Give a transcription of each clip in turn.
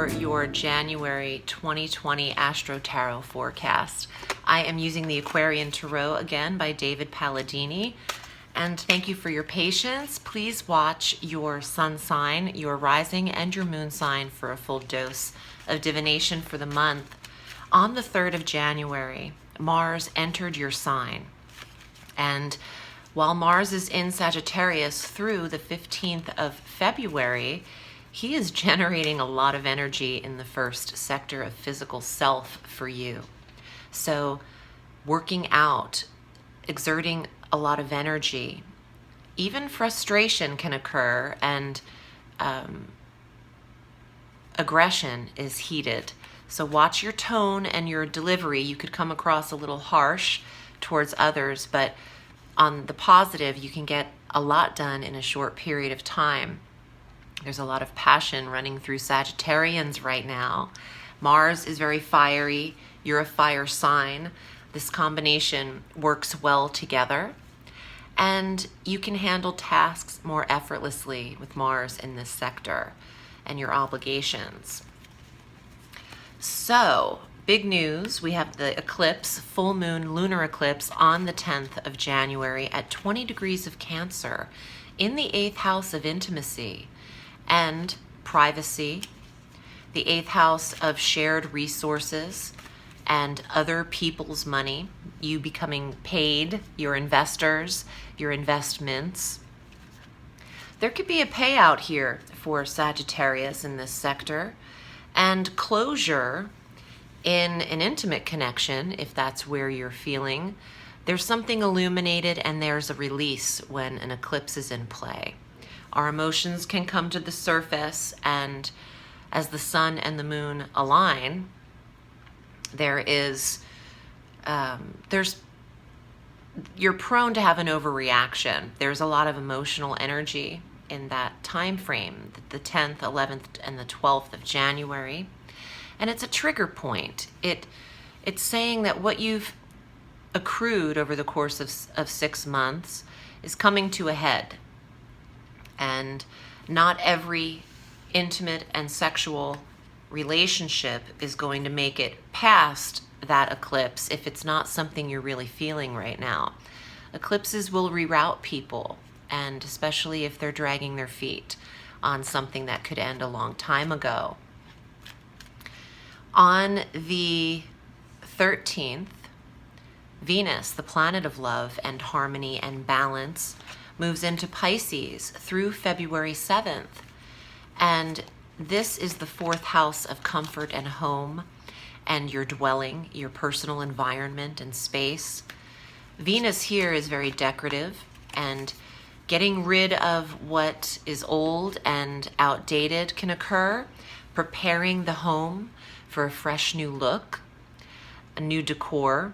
for your January 2020 Astro Tarot forecast. I am using the Aquarian Tarot again by David Palladini. And thank you for your patience. Please watch your sun sign, your rising, and your moon sign for a full dose of divination for the month. On the 3rd of January, Mars entered your sign. And while Mars is in Sagittarius through the 15th of February, he is generating a lot of energy in the first sector of physical self for you. So working out, exerting a lot of energy, even frustration can occur, and aggression is heated. So watch your tone and your delivery. You could come across a little harsh towards others, but on the positive, you can get a lot done in a short period of time. There's a lot of passion running through Sagittarians right now. Mars is very fiery. You're a fire sign. This combination works well together. And you can handle tasks more effortlessly with Mars in this sector and your obligations. So, big news, we have the eclipse, full moon lunar eclipse on the 10th of January at 20 degrees of Cancer in the 8th house of intimacy and privacy, the 8th house of shared resources and other people's money, you becoming paid, your investors, your investments. There could be a payout here for Sagittarius in this sector, and closure in an intimate connection, if that's where you're feeling. There's something illuminated and there's a release when an eclipse is in play. Our emotions can come to the surface, and as the sun and the moon align, you're prone to have an overreaction. There's a lot of emotional energy in that time frame, the 10th, 11th, and the 12th of January. And it's a trigger point. It's saying that what you've accrued over the course of 6 months is coming to a head. And not every intimate and sexual relationship is going to make it past that eclipse if it's not something you're really feeling right now. Eclipses will reroute people, and especially if they're dragging their feet on something that could end a long time ago. On the 13th, Venus, the planet of love and harmony and balance, moves into Pisces through February 7th. And this is the 4th house of comfort and home and your dwelling, your personal environment and space. Venus here is very decorative, and getting rid of what is old and outdated can occur, preparing the home for a fresh new look, a new decor,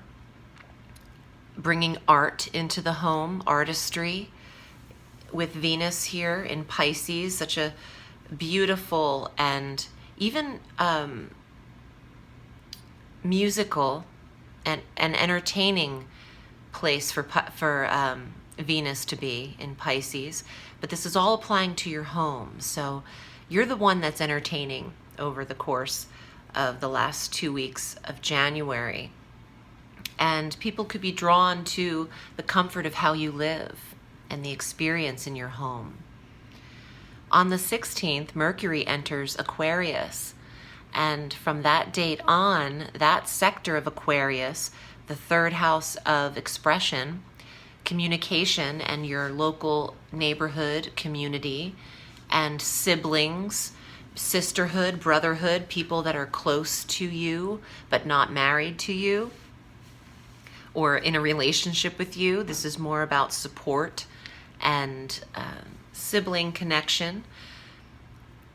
bringing art into the home, artistry. With Venus here in Pisces, such a beautiful and even musical and entertaining place for Venus to be in Pisces. But this is all applying to your home. So you're the one that's entertaining over the course of the last 2 weeks of January. And people could be drawn to the comfort of how you live and the experience in your home. On the 16th, Mercury enters Aquarius. And from that date on, that sector of Aquarius, the 3rd house of expression, communication, and your local neighborhood, community, and siblings, sisterhood, brotherhood, people that are close to you but not married to you or in a relationship with you. This is more about support and sibling connection.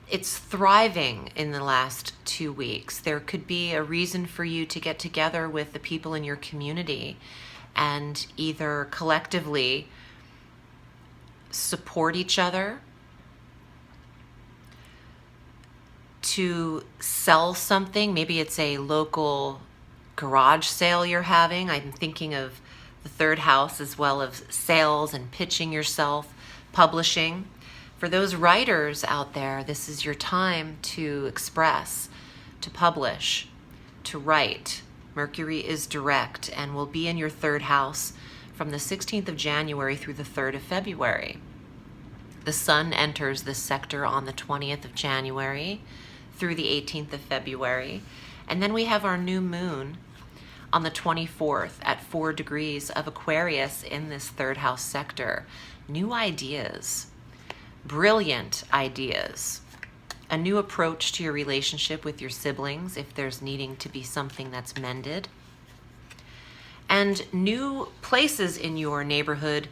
It's thriving in the last 2 weeks. There could be a reason for you to get together with the people in your community and either collectively support each other, to sell something. Maybe it's a local garage sale you're having. I'm thinking of the 3rd house as well as sales and pitching yourself, publishing. For those writers out there, this is your time to express, to publish, to write. Mercury is direct and will be in your third house from the 16th of January through the 3rd of February. The sun enters this sector on the 20th of January through the 18th of February. And then we have our new moon on the 24th at 4 degrees of Aquarius in this third house sector. New ideas, brilliant ideas, a new approach to your relationship with your siblings if there's needing to be something that's mended, and new places in your neighborhood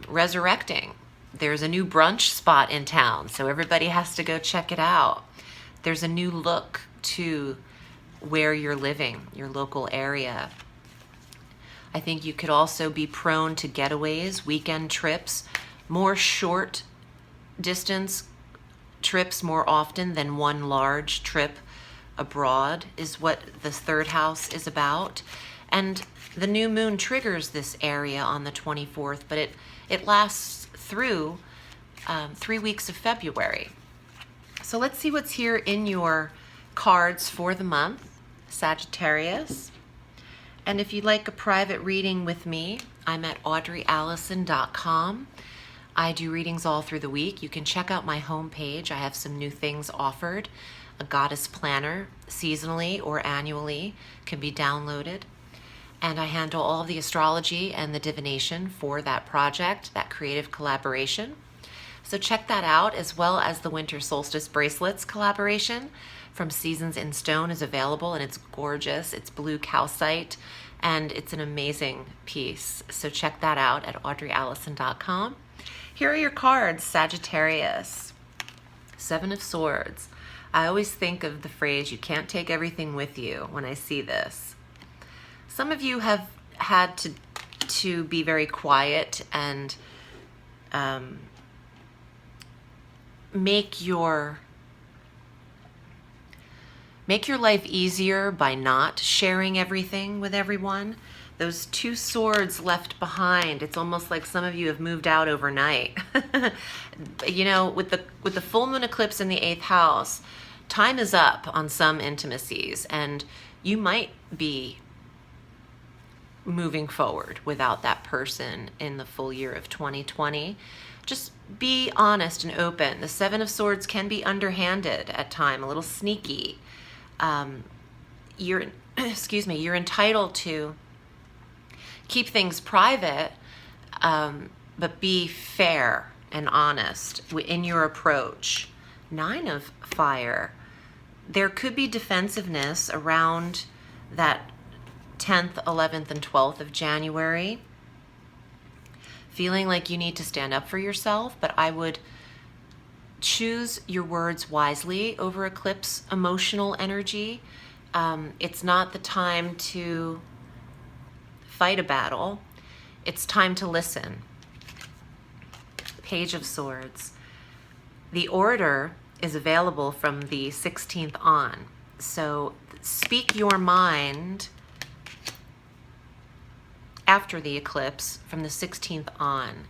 resurrecting. There's a new brunch spot in town, so everybody has to go check it out. There's a new look to where you're living, your local area. I think you could also be prone to getaways, weekend trips, more short distance trips more often than one large trip abroad is what the third house is about. And the new moon triggers this area on the 24th, but it lasts through 3 weeks of February. So let's see what's here in your cards for the month, Sagittarius. And if you'd like a private reading with me, I'm at audreyalison.com. I do readings all through the week. You can check out my homepage. I have some new things offered. A goddess planner, seasonally or annually, can be downloaded. And I handle all of the astrology and the divination for that project, that creative collaboration. So check that out, as well as the winter solstice bracelets collaboration from Seasons in Stone is available, and it's gorgeous. It's blue calcite, and it's an amazing piece. So check that out at audreyalison.com. Here are your cards, Sagittarius. 7 of Swords. I always think of the phrase, you can't take everything with you, when I see this. Some of you have had to be very quiet and make your life easier by not sharing everything with everyone. Those 2 swords left behind, it's almost like some of you have moved out overnight. You know, with the full moon eclipse in the 8th house, time is up on some intimacies, and you might be moving forward without that person in the full year of 2020. Just be honest and open. The 7 of Swords can be underhanded at time, a little sneaky. You're entitled to keep things private, but be fair and honest in your approach. 9 of Fire. There could be defensiveness around that 10th, 11th, and 12th of January. Feeling like you need to stand up for yourself, but I would choose your words wisely over eclipse emotional energy. It's not the time to fight a battle. It's time to listen. Page of Swords. The order is available from the 16th on. So speak your mind after the eclipse from the 16th on.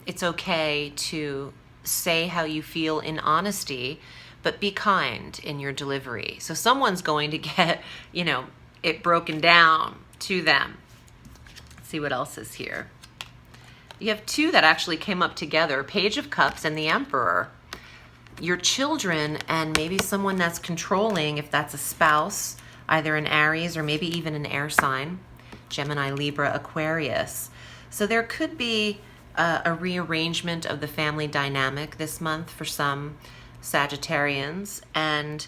It's okay to say how you feel in honesty, but be kind in your delivery. So someone's going to get, it broken down to them. Let's see what else is here. You have 2 that actually came up together, Page of Cups and the Emperor. Your children and maybe someone that's controlling, if that's a spouse, either an Aries or maybe even an air sign, Gemini, Libra, Aquarius. So there could be a rearrangement of the family dynamic this month for some Sagittarians, and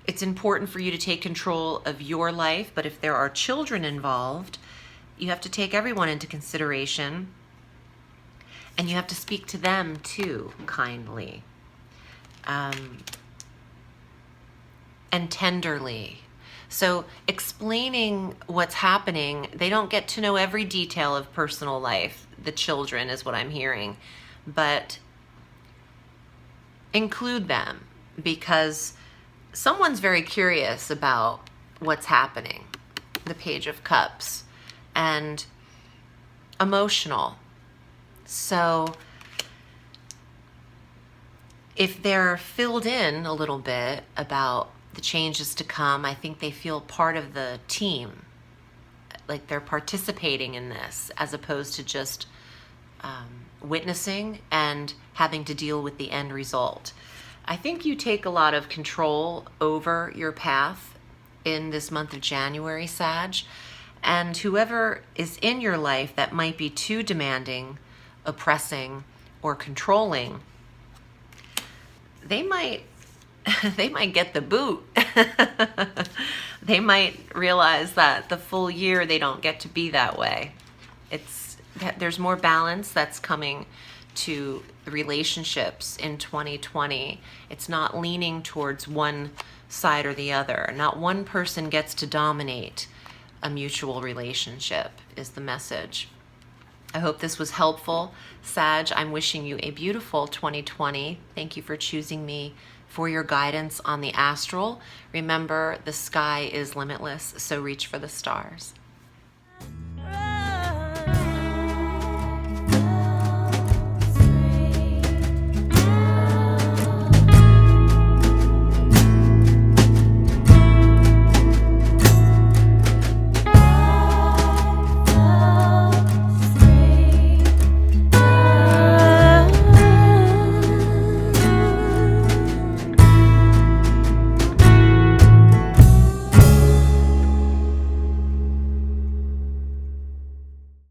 it's important for you to take control of your life, but if there are children involved, you have to take everyone into consideration, and you have to speak to them too kindly and tenderly. So explaining what's happening, they don't get to know every detail of personal life. The children is what I'm hearing, but include them, because someone's very curious about what's happening. The Page of Cups. And emotional. So if they're filled in a little bit about the changes to come, I think they feel part of the team, like they're participating in this as opposed to just witnessing and having to deal with the end result. I think you take a lot of control over your path in this month of January, Sag, and whoever is in your life that might be too demanding, oppressing, or controlling, they might get the boot. They might realize that the full year they don't get to be that way. There's more balance that's coming to relationships in 2020. It's not leaning towards one side or the other. Not one person gets to dominate a mutual relationship is the message. I hope this was helpful. Sag, I'm wishing you a beautiful 2020. Thank you for choosing me for your guidance on the astral. Remember, the sky is limitless, so reach for the stars.